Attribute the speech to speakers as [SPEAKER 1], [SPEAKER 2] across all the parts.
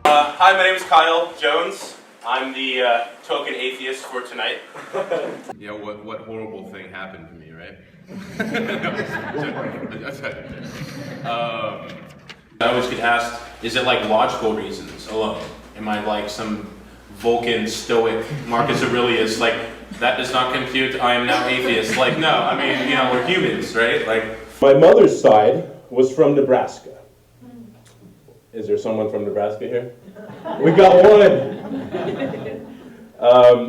[SPEAKER 1] Hi, my name is Kile Jones. I'm the token atheist for tonight.
[SPEAKER 2] Yeah, what horrible thing happened to me, right?
[SPEAKER 1] I always get asked, is it like logical reasons alone? Am I like some Vulcan stoic Marcus Aurelius, like, that does not compute, I am now atheist? Like, no, I mean, you know, we're humans, right? Like,
[SPEAKER 3] my mother's side was from Nebraska. Is there someone from Nebraska here? We got one.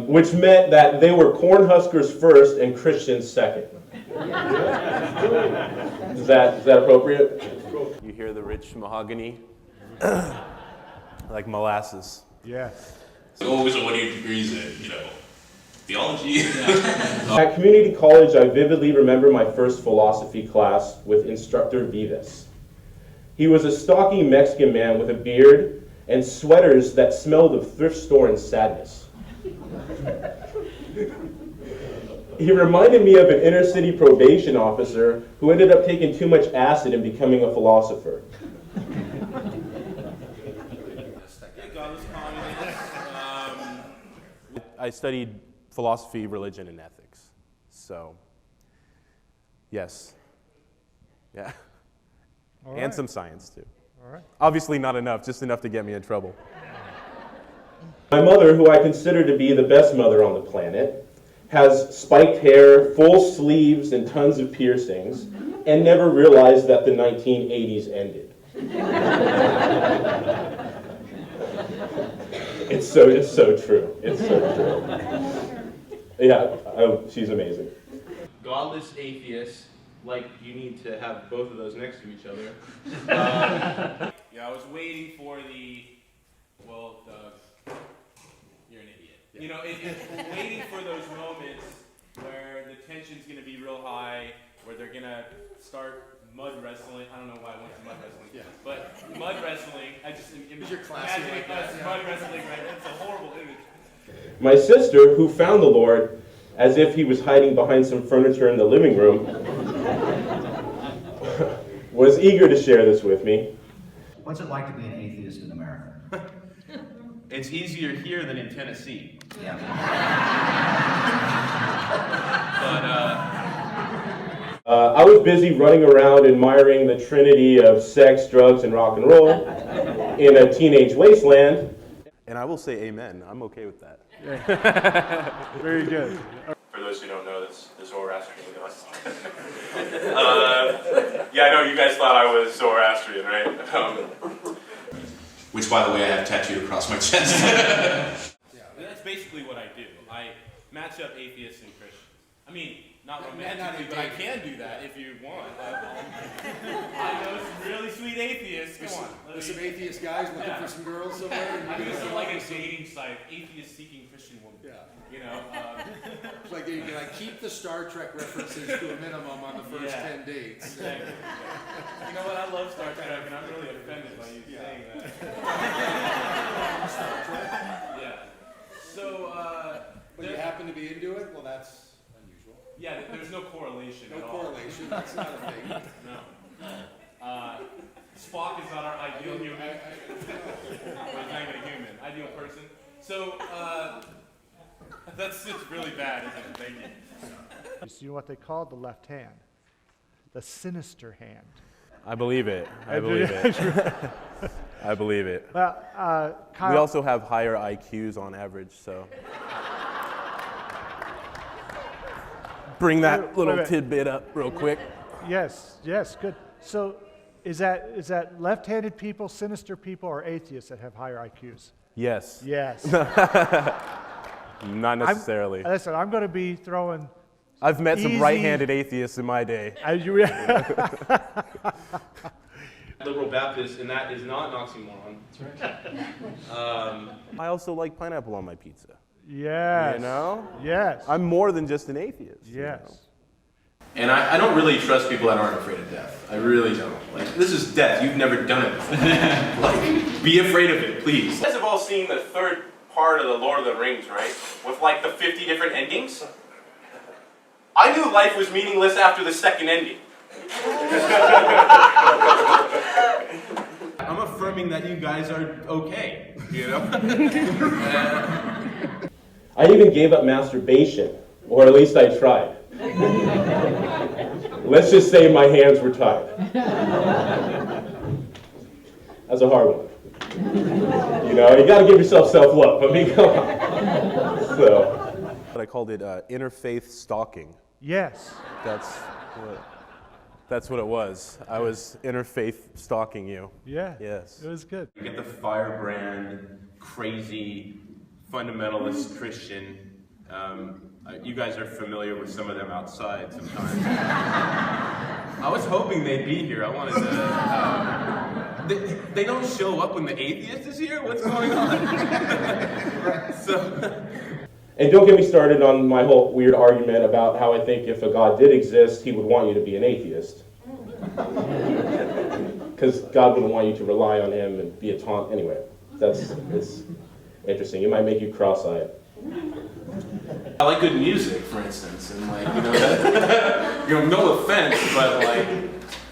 [SPEAKER 3] Which meant that they were Cornhuskers first and Christians second. Is that appropriate?
[SPEAKER 1] you hear the rich mahogany, like molasses.
[SPEAKER 4] Yes.
[SPEAKER 5] So what was your degrees in, theology?
[SPEAKER 3] At community college, I vividly remember my first philosophy class with instructor Vivas. He was a stocky Mexican man with a beard and sweaters that smelled of thrift store and sadness. He reminded me of an inner city probation officer who ended up taking too much acid and becoming a philosopher.
[SPEAKER 1] I studied philosophy, religion, and ethics. So, yes. Yeah.
[SPEAKER 4] All
[SPEAKER 1] and
[SPEAKER 4] right.
[SPEAKER 1] some science, too.
[SPEAKER 4] All right.
[SPEAKER 1] Obviously not enough, just enough to get me in trouble.
[SPEAKER 3] My mother, who I consider to be the best mother on the planet, has spiked hair, full sleeves, and tons of piercings, and never realized that the 1980s ended. It's so true. It's so true. Yeah, she's amazing.
[SPEAKER 1] Godless atheists, like, you need to have both of those next to each other. Yeah, I was waiting for you're an idiot. Yeah. You know, it's waiting for those moments where the tension's going to be real high, where they're going to start mud wrestling. I don't know why I went to mud wrestling. Yeah. But mud wrestling, I just imagining us mud wrestling, right? It's a horrible image.
[SPEAKER 3] My sister, who found the Lord as if he was hiding behind some furniture in the living room, was eager to share this with me.
[SPEAKER 6] What's it like to be an atheist in America?
[SPEAKER 2] It's easier here than in Tennessee.
[SPEAKER 6] Yeah.
[SPEAKER 3] I was busy running around admiring the trinity of sex, drugs, and rock and roll in a teenage wasteland.
[SPEAKER 1] And I will say amen. I'm okay with that.
[SPEAKER 4] Very good.
[SPEAKER 1] For those who don't know, this Zoroastrian God. Yeah, I know you guys thought I was Zoroastrian, right?
[SPEAKER 5] Which, by the way, I have tattooed across my chest.
[SPEAKER 1] Yeah, that's basically what I do. I match up atheists and Christians. I mean, not romantically, but I can do that if you want. I know some really sweet atheists. Come on.
[SPEAKER 7] There's some atheist guys looking for some girls somewhere.
[SPEAKER 1] I mean, this is like a dating site, atheist seeking Christian woman.
[SPEAKER 7] Yeah.
[SPEAKER 1] You know.
[SPEAKER 7] It's like you can keep the Star Trek references to a minimum on the first 10 dates.
[SPEAKER 1] Exactly. You know what? I love Star Trek, and I'm really offended by you saying that. Yeah. So.
[SPEAKER 7] But you happen to be into it? Well, that's unusual.
[SPEAKER 1] Yeah, there's no correlation
[SPEAKER 7] No
[SPEAKER 1] at all.
[SPEAKER 7] correlation. That's not a thing.
[SPEAKER 1] No. Spock is not our ideal human. Well, he's not even a human. Ideal person. So, that's just really bad, isn't it? Thank you.
[SPEAKER 4] You know what they call the left hand? The sinister hand.
[SPEAKER 1] I believe it. I believe it. I believe it.
[SPEAKER 4] Well, Kyle,
[SPEAKER 1] We also have higher IQs on average, so. Bring that little tidbit up real quick.
[SPEAKER 4] yes, good. So is that left-handed people, sinister people, or atheists that have higher IQs?
[SPEAKER 1] Yes.
[SPEAKER 4] Yes.
[SPEAKER 1] Not necessarily.
[SPEAKER 4] Listen, I'm going to be throwing.
[SPEAKER 1] I've met some
[SPEAKER 4] easy-
[SPEAKER 1] right-handed atheists in my day. Liberal Baptist, and that is not an oxymoron. That's right. I also like pineapple on my pizza.
[SPEAKER 4] Yes.
[SPEAKER 1] You know?
[SPEAKER 4] Yes.
[SPEAKER 1] I'm more than just an atheist.
[SPEAKER 4] Yes.
[SPEAKER 1] You know? And I don't really trust people that aren't afraid of death. I really don't. Like, this is death. You've never done it before. Like, be afraid of it, please. You guys have all seen the third part of the Lord of the Rings, right? With like the 50 different endings. I knew life was meaningless after the second ending.
[SPEAKER 2] I'm affirming that you guys are okay, you know?
[SPEAKER 3] I even gave up masturbation, or at least I tried. Let's just say my hands were tied. That's a hard one. You know, you gotta give yourself self-love. I mean, come on. So.
[SPEAKER 8] I called it interfaith stalking.
[SPEAKER 4] Yes.
[SPEAKER 8] That's what it was. I was interfaith stalking you.
[SPEAKER 4] Yeah.
[SPEAKER 8] Yes.
[SPEAKER 4] It was good.
[SPEAKER 2] You get the firebrand, crazy, fundamentalist Christian. You guys are familiar with some of them outside sometimes. I was hoping they'd be here. I wanted to. They don't show up when the atheist is here? What's going on?
[SPEAKER 3] And don't get me started on my whole weird argument about how I think if a God did exist, he would want you to be an atheist. Because God wouldn't want you to rely on him and be a taunt. Anyway, it's interesting. It might make you cross-eyed.
[SPEAKER 1] I like good music, for instance, and like, you know, that, you know, no offense, but like,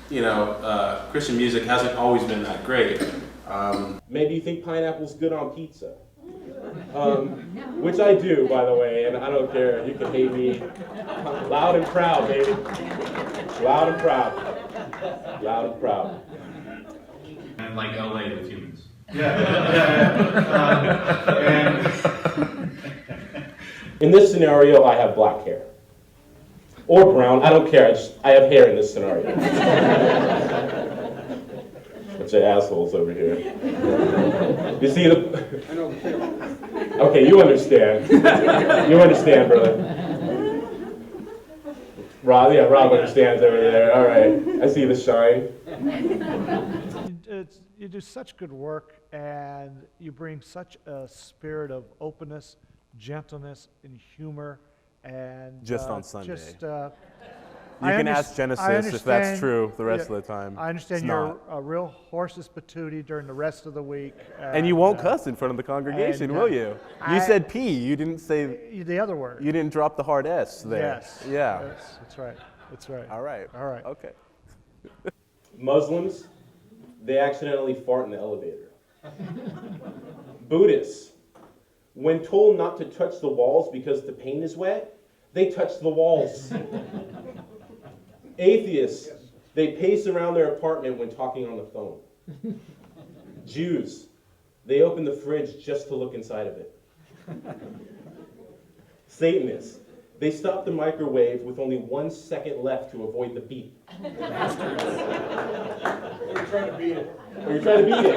[SPEAKER 1] you know, Christian music hasn't always been that great.
[SPEAKER 3] Maybe you think pineapple's good on pizza. Which I do, by the way, and I don't care. You can hate me. Loud and proud, baby. Loud and proud. Loud and proud.
[SPEAKER 2] And like LA with humans.
[SPEAKER 3] In this scenario, I have black hair. Or brown, I don't care. I have hair in this scenario. Bunch of assholes over here. You see the...
[SPEAKER 7] I don't care.
[SPEAKER 3] Okay, you understand. You understand, brother. Rob understands over there. All right. I see the shine.
[SPEAKER 4] You do such good work, and you bring such a spirit of openness, gentleness, and humor, and
[SPEAKER 8] Just on Sunday. You can ask Genesis if that's true the rest of the time.
[SPEAKER 4] I understand
[SPEAKER 8] It's
[SPEAKER 4] you're
[SPEAKER 8] not.
[SPEAKER 4] a real horse's patootie during the rest of the week.
[SPEAKER 8] And you won't cuss in front of the congregation,
[SPEAKER 4] and,
[SPEAKER 8] will you? You said P. You didn't say.
[SPEAKER 4] The other word.
[SPEAKER 8] You didn't drop the hard S there.
[SPEAKER 4] Yes.
[SPEAKER 8] Yeah.
[SPEAKER 4] Yes, that's right. That's right.
[SPEAKER 8] All right.
[SPEAKER 4] All right.
[SPEAKER 8] Okay.
[SPEAKER 3] Muslims, they accidentally fart in the elevator. Buddhists, when told not to touch the walls because the paint is wet, they touch the walls. Atheists, they pace around their apartment when talking on the phone. Jews, they open the fridge just to look inside of it. Satanists, they stop the microwave with only 1 second left to avoid the beep.
[SPEAKER 7] Or you're trying to beat it.
[SPEAKER 3] Or you're trying to beat it.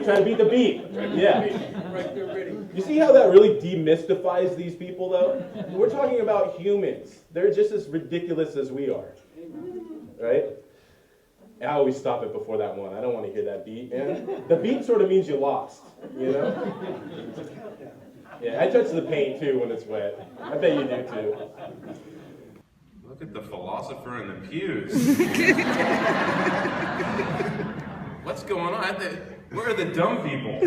[SPEAKER 3] Try to beat the beep. Yeah.
[SPEAKER 7] Right there, ready.
[SPEAKER 3] You see how that really demystifies these people, though? We're talking about humans. They're just as ridiculous as we are. Right? I always stop it before that one. I don't want to hear that beat, man. The beat sort of means you lost, you know? Yeah, I touch the paint, too, when it's wet. I bet you do, too.
[SPEAKER 2] Look at the philosopher in the pews. What's going on? Where are the dumb people?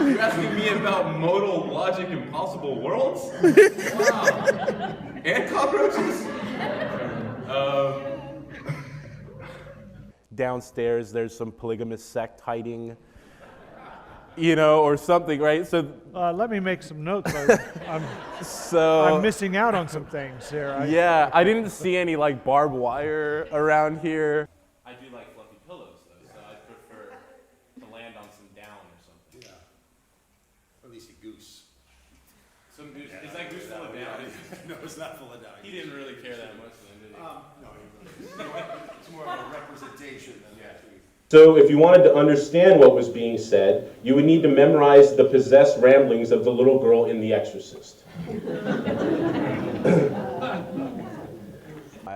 [SPEAKER 2] You're asking me about modal logic impossible worlds? Wow. And cockroaches?
[SPEAKER 8] Downstairs, there's some polygamous sect hiding, you know, or something, right? So
[SPEAKER 4] Let me make some notes. I'm missing out on some things here.
[SPEAKER 8] I didn't see any like barbed wire around here.
[SPEAKER 1] I do like fluffy pillows, though, so I prefer to land on some down or something.
[SPEAKER 7] Yeah. Or at least a goose.
[SPEAKER 1] Some goose. Is that goose full of down?
[SPEAKER 7] No, it's not full of down.
[SPEAKER 1] He didn't really care that much then, did he?
[SPEAKER 7] No, it's more of a representation than actually.
[SPEAKER 3] So if you wanted to understand what was being said, you would need to memorize the possessed ramblings of the little girl in The Exorcist.
[SPEAKER 8] I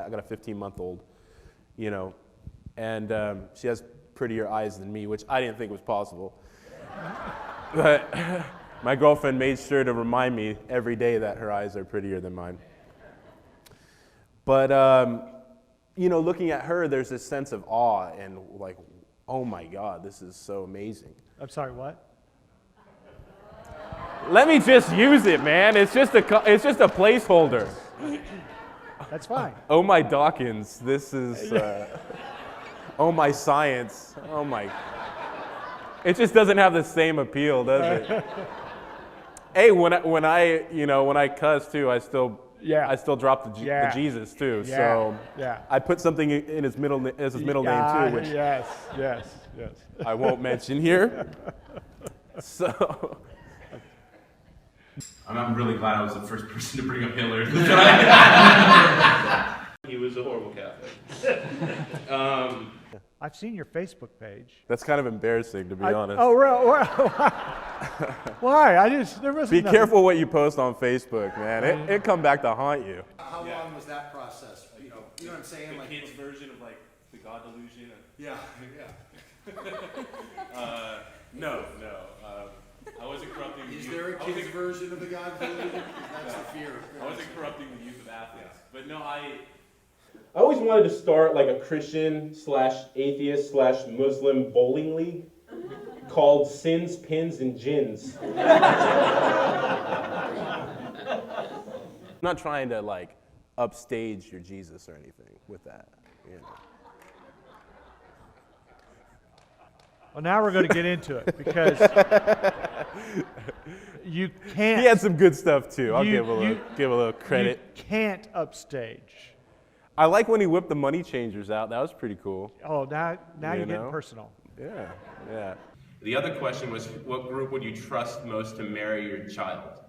[SPEAKER 8] got a 15-month-old, you know, and she has prettier eyes than me, which I didn't think was possible. But my girlfriend made sure to remind me every day that her eyes are prettier than mine. But, you know, looking at her, there's this sense of awe and like, oh my God, this is so amazing.
[SPEAKER 4] I'm sorry, what?
[SPEAKER 8] Let me just use it, man. It's just a placeholder.
[SPEAKER 4] That's fine.
[SPEAKER 8] Oh my Dawkins, this is, oh my science, oh my. It just doesn't have the same appeal, does it? Hey, when I cuss too, I still drop the Jesus too.
[SPEAKER 4] Yeah.
[SPEAKER 8] So
[SPEAKER 4] Yeah.
[SPEAKER 8] I put something in his middle name too, which
[SPEAKER 4] Yes.
[SPEAKER 8] I won't mention here. So
[SPEAKER 2] I'm really glad I was the first person to bring up Hitler. He was a horrible Catholic.
[SPEAKER 4] I've seen your Facebook page.
[SPEAKER 8] that's kind of embarrassing, to be honest.
[SPEAKER 4] Oh, why? There wasn't
[SPEAKER 8] Be
[SPEAKER 4] nothing.
[SPEAKER 8] careful what you post on Facebook, man. It come back to haunt you.
[SPEAKER 7] How long was that process? You know what I'm saying?
[SPEAKER 1] The
[SPEAKER 7] Like,
[SPEAKER 1] kids' version of like the God delusion.
[SPEAKER 7] yeah.
[SPEAKER 1] No. I wasn't corrupting the
[SPEAKER 7] Is
[SPEAKER 1] youth.
[SPEAKER 7] there a kid's version of the God delusion? 'Cause that's the fear.
[SPEAKER 1] I wasn't corrupting the youth of Athens. But no,
[SPEAKER 3] I always wanted to start like a Christian / atheist / Muslim bowling league called Sins, Pins, and Gins.
[SPEAKER 8] I'm not trying to like upstage your Jesus or anything with that. You know.
[SPEAKER 4] Well, now we're going to get into it because you can't.
[SPEAKER 8] He had some good stuff too. I'll
[SPEAKER 4] You-
[SPEAKER 8] give a little credit.
[SPEAKER 4] You can't upstage.
[SPEAKER 8] I like when he whipped the money changers out. That was pretty cool.
[SPEAKER 4] Oh, now
[SPEAKER 8] You
[SPEAKER 4] you're
[SPEAKER 8] know?
[SPEAKER 4] getting personal.
[SPEAKER 8] Yeah.
[SPEAKER 2] The other question was, what group would you trust most to marry your child?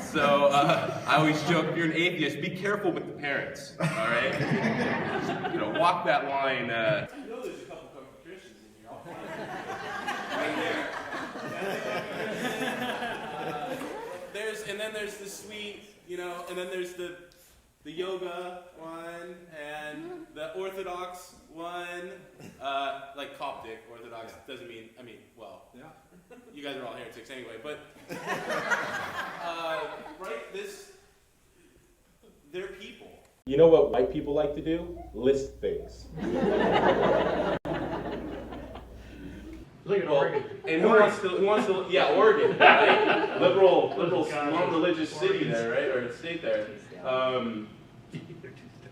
[SPEAKER 2] So I always joke, if you're an atheist, be careful with the parents, all right? Walk that line.
[SPEAKER 1] you know there's a couple of Christians in here. I'll find them. Right there. And then there's the sweet, and then there's the yoga one and the Orthodox one, like Coptic Orthodox doesn't mean, yeah. You guys are all heretics anyway, but, right, they're people.
[SPEAKER 3] You know what white people like to do? List things.
[SPEAKER 6] Look at Oregon.
[SPEAKER 2] And who wants to, yeah, Oregon, right? liberal, non-religious city there, right? Or state there.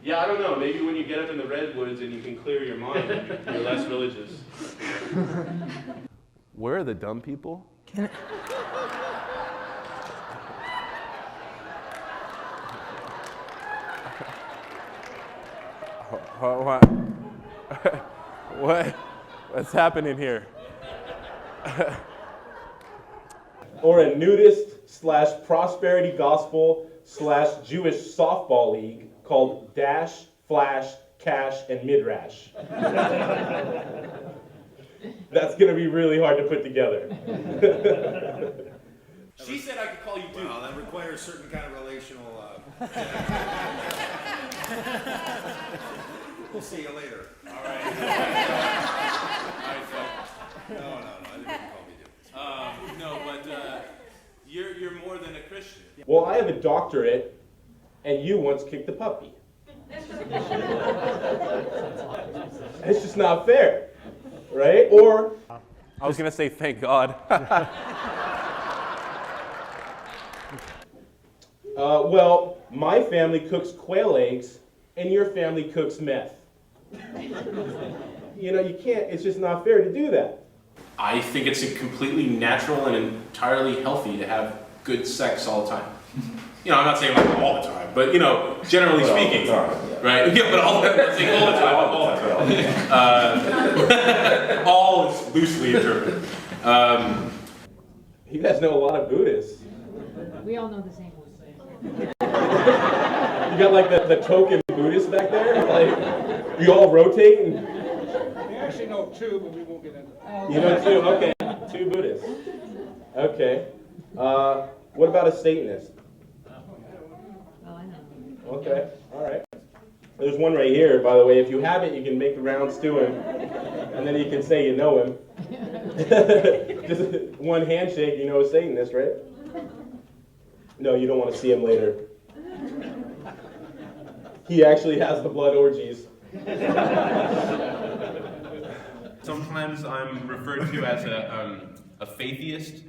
[SPEAKER 2] Yeah, I don't know. Maybe when you get up in the redwoods and you can clear your mind, you're less religious.
[SPEAKER 8] Where are the dumb people? What's happening here?
[SPEAKER 3] Or a nudist / prosperity gospel / Jewish softball league called Dash, Flash, Cash, and Midrash. That's going to be really hard to put together.
[SPEAKER 1] She said I could call you dude.
[SPEAKER 7] Well, that requires certain kind of relational. We'll see you later.
[SPEAKER 1] All right.
[SPEAKER 7] No, I didn't call me dude.
[SPEAKER 1] No, but you're more than a Christian.
[SPEAKER 3] Well, I have a doctorate, and you once kicked a puppy. It's just not fair, right? Or
[SPEAKER 8] I was gonna say thank God.
[SPEAKER 3] well, my family cooks quail eggs, and your family cooks meth. You can't, it's just not fair to do that.
[SPEAKER 1] I think it's completely natural and entirely healthy to have good sex all the time. I'm not saying like all the time, but generally speaking, right? Yeah, but I'm not saying all the time. All is loosely interpreted.
[SPEAKER 3] You guys know a lot of Buddhists.
[SPEAKER 9] We all know the same one.
[SPEAKER 3] You got like the token Buddhists back there? Like, you all rotate? And...
[SPEAKER 10] We actually know two, but we won't get into that.
[SPEAKER 3] You know two? Okay, 2 Buddhists. Okay. What about a Satanist?
[SPEAKER 9] Oh, I know.
[SPEAKER 3] Okay, all right. There's one right here, by the way. If you have it, you can make the rounds to him, and then you can say you know him. Just one handshake, you know a Satanist, right? No, you don't want to see him later. He actually has the blood orgies.
[SPEAKER 2] Sometimes I'm referred to as a faithist.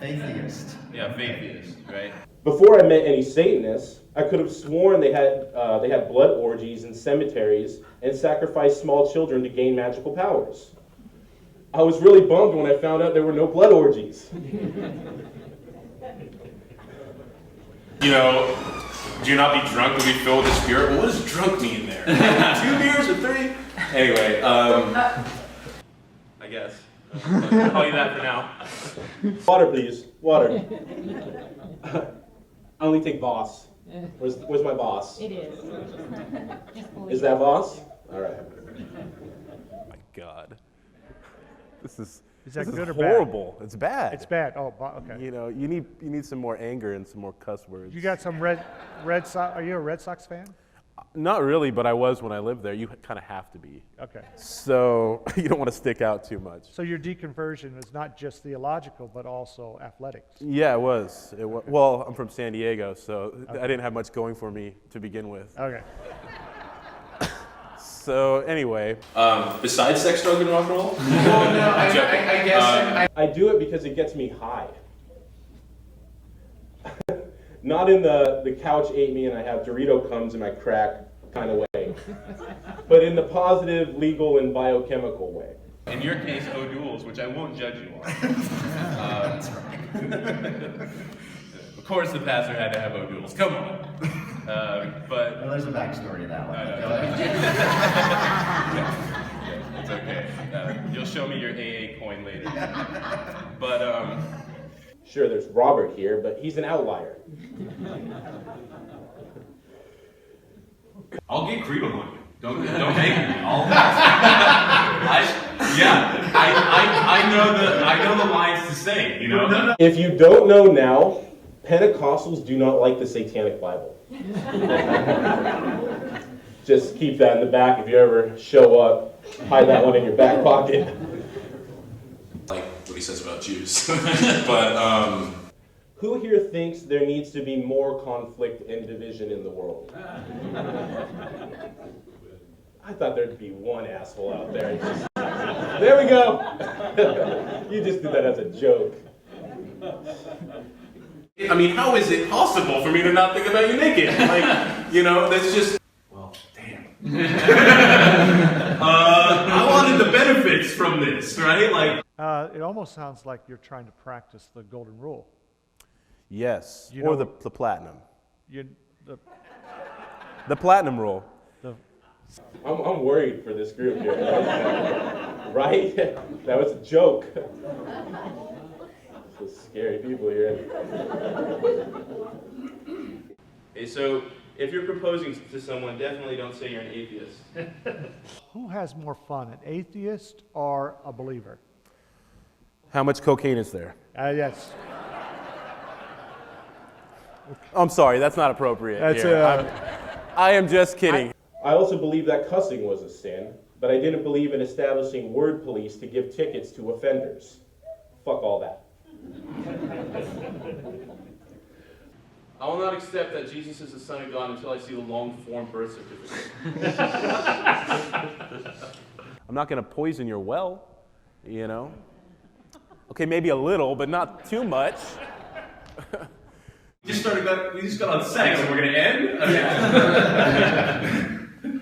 [SPEAKER 6] Atheist.
[SPEAKER 2] Yeah, faithist, right?
[SPEAKER 3] Before I met any Satanists, I could have sworn they had blood orgies in cemeteries and sacrificed small children to gain magical powers. I was really bummed when I found out there were no blood orgies.
[SPEAKER 1] You know, do not be drunk and be filled with the Spirit. Well, what does drunk mean there? 2 beers or 3? Anyway, I guess. I'll call you that for now.
[SPEAKER 3] Water, please. Water. I only take Voss. Where's my Voss?
[SPEAKER 9] It is.
[SPEAKER 3] Is that Voss? All right.
[SPEAKER 8] Oh my God. This is
[SPEAKER 4] that
[SPEAKER 8] this
[SPEAKER 4] good
[SPEAKER 8] is
[SPEAKER 4] or bad?
[SPEAKER 8] horrible. It's bad.
[SPEAKER 4] It's bad. Oh, okay.
[SPEAKER 8] You know, you need some more anger and some more cuss words.
[SPEAKER 4] You got some Red Sox. Are you a Red Sox fan?
[SPEAKER 8] Not really, but I was when I lived there. You kind of have to be.
[SPEAKER 4] Okay.
[SPEAKER 8] So you don't want to stick out too much.
[SPEAKER 4] So your deconversion is not just theological, but also athletics.
[SPEAKER 8] Yeah, it was. Well, I'm from San Diego, so I didn't have much going for me to begin with.
[SPEAKER 4] Okay.
[SPEAKER 8] So anyway.
[SPEAKER 1] Besides sex, drug, and rock and roll?
[SPEAKER 7] Well, no, I guess.
[SPEAKER 3] I do it because it gets me high. Not in the couch ate me and I have Dorito comes in my crack kind of way, but in the positive, legal, and biochemical way.
[SPEAKER 1] In your case, O'Doul's, which I won't judge you on. Of course, the pastor had to have O'Doul's. Come on. But
[SPEAKER 6] Well, there's a backstory to that one.
[SPEAKER 1] it's okay. You'll show me your AA coin later. But
[SPEAKER 3] Sure, there's Robert here, but he's an outlier.
[SPEAKER 5] I'll get Creedom on you. Don't hang me. I know the lines to say, you know?
[SPEAKER 3] If you don't know now, Pentecostals do not like the Satanic Bible. Just keep that in the back if you ever show up. Hide that one in your back pocket.
[SPEAKER 5] Like what he says about Jews. But,
[SPEAKER 3] Who here thinks there needs to be more conflict and division in the world? I thought there'd be one asshole out there. There we go. You just did that as a joke.
[SPEAKER 1] I mean, how is it possible for me to not think about you naked? Like, you know, that's just. Well, damn. I wanted the benefits from this, right? Like.
[SPEAKER 4] It almost sounds like you're trying to practice the golden rule.
[SPEAKER 8] Yes,
[SPEAKER 4] You
[SPEAKER 8] or
[SPEAKER 4] know-
[SPEAKER 8] the platinum.
[SPEAKER 4] The
[SPEAKER 8] platinum rule.
[SPEAKER 3] I'm worried for this group here. Right? That was a joke. Some scary people here.
[SPEAKER 1] Okay, so if you're proposing to someone, definitely don't say you're an atheist.
[SPEAKER 4] Who has more fun, an atheist or a believer?
[SPEAKER 8] How much cocaine is there?
[SPEAKER 4] Yes.
[SPEAKER 8] I'm sorry, that's not appropriate.
[SPEAKER 4] That's
[SPEAKER 8] here. I am just kidding.
[SPEAKER 3] I also believe that cussing was a sin, but I didn't believe in establishing word police to give tickets to offenders. Fuck all that.
[SPEAKER 1] I will not accept that Jesus is the Son of God until I see the long-form birth certificate.
[SPEAKER 8] I'm not going to poison your well, you know. Okay, maybe a little, but not too much.
[SPEAKER 5] we just got on sex and we're gonna end?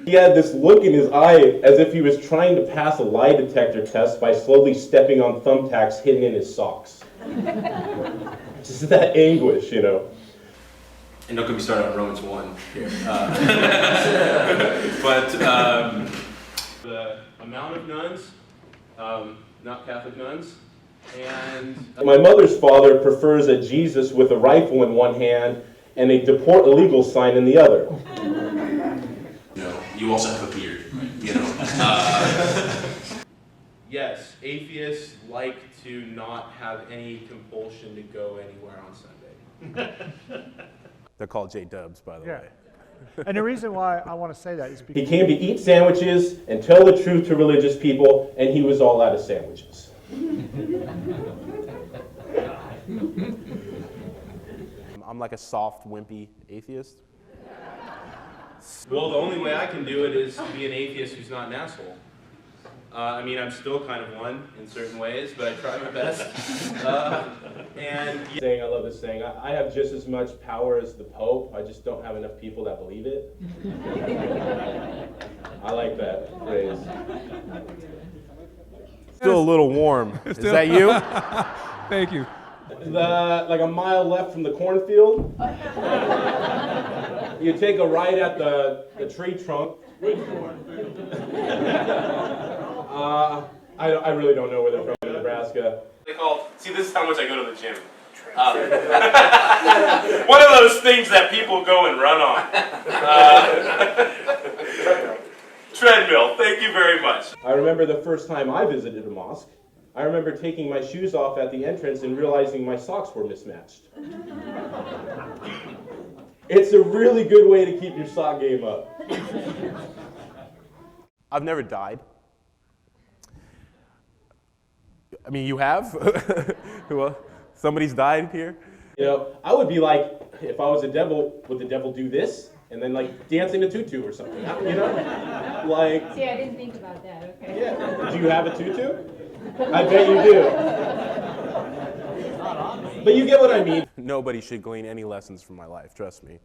[SPEAKER 3] He had this look in his eye as if he was trying to pass a lie detector test by slowly stepping on thumbtacks hidden in his socks. Just that anguish, you know.
[SPEAKER 1] And don't get me started on Romans 1 here. But the amount of nuns, not Catholic nuns, and
[SPEAKER 3] My mother's father prefers a Jesus with a rifle in one hand and a deport illegal sign in the other.
[SPEAKER 5] You know, you also have a beard, you know.
[SPEAKER 1] yes, atheists like to not have any compulsion to go anywhere on Sunday.
[SPEAKER 8] They're called J-dubs, by the
[SPEAKER 4] Yeah.
[SPEAKER 8] way.
[SPEAKER 4] And the reason why I want to say that is
[SPEAKER 3] He
[SPEAKER 4] because
[SPEAKER 3] came to eat sandwiches and tell the truth to religious people, and he was all out of sandwiches.
[SPEAKER 8] I'm like a soft, wimpy atheist.
[SPEAKER 1] Well, the only way I can do it is to be an atheist who's not an asshole.
[SPEAKER 2] I mean, I'm still kind of one in certain ways, but I try my best. And
[SPEAKER 3] Saying, I love this saying, I have just as much power as the Pope, I just don't have enough people that believe it. I like that phrase.
[SPEAKER 8] Still a little warm. Is that you?
[SPEAKER 10] Thank you.
[SPEAKER 3] Like a mile left from the cornfield, you take a right at the tree trunk. I really don't know where they're from in Nebraska.
[SPEAKER 2] See, this is how much I go to the gym. One of those things that people go and run on. Treadmill, thank you very much.
[SPEAKER 3] I remember the first time I visited a mosque. I remember taking my shoes off at the entrance and realizing my socks were mismatched. It's a really good way to keep your sock game up.
[SPEAKER 8] I've never died. I mean, you have? Well, somebody's died here?
[SPEAKER 3] You know, I would be like, if I was a devil, would the devil do this? And then like dancing a tutu or something, you know? Like.
[SPEAKER 9] See, I didn't think about that, okay.
[SPEAKER 3] Yeah. Do you have a tutu? I bet you do. But you get what I mean.
[SPEAKER 8] Nobody should glean any lessons from my life, trust me.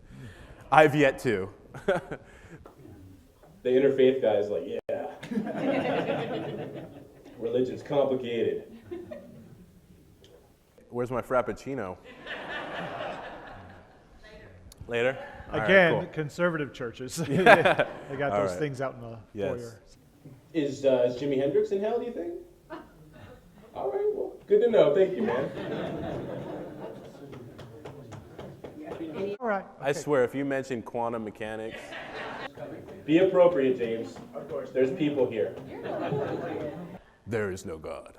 [SPEAKER 8] I've yet to.
[SPEAKER 3] The interfaith guy is like, yeah. Religion's complicated.
[SPEAKER 8] Where's my Frappuccino? Later? All right,
[SPEAKER 4] Again,
[SPEAKER 8] cool.
[SPEAKER 4] conservative churches.
[SPEAKER 8] Yeah.
[SPEAKER 4] They got
[SPEAKER 8] All
[SPEAKER 4] those
[SPEAKER 8] right.
[SPEAKER 4] things out in the foyer.
[SPEAKER 3] Is Jimi Hendrix in hell, do you think? All right, well, good to know. Thank you, man.
[SPEAKER 4] All right.
[SPEAKER 8] I swear, if you mention quantum mechanics,
[SPEAKER 3] Be appropriate, James. Of course. There's people here.
[SPEAKER 8] there is no God.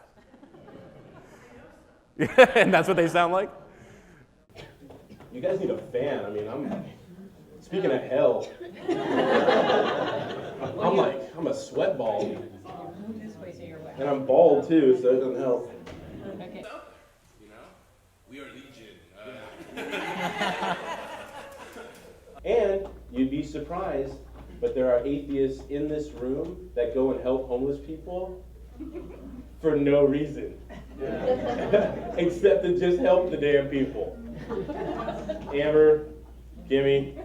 [SPEAKER 8] And that's what they sound like?
[SPEAKER 3] You guys need a fan. I mean, speaking of hell, I'm a sweat ball.
[SPEAKER 9] This way so you're wet.
[SPEAKER 3] And I'm bald too, so it doesn't help.
[SPEAKER 9] Okay.
[SPEAKER 5] You know, we are legion.
[SPEAKER 3] And you'd be surprised, but there are atheists in this room that go and help homeless people for no reason. Except to just help the damn people. Amber, Gimme.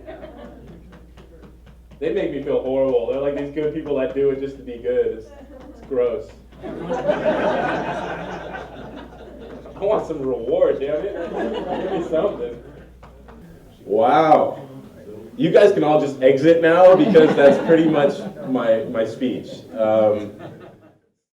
[SPEAKER 3] They make me feel horrible. They're like these good people that do it just to be good. It's gross. I want some reward, damn it. Give me something. Wow. You guys can all just exit now because that's pretty much my speech.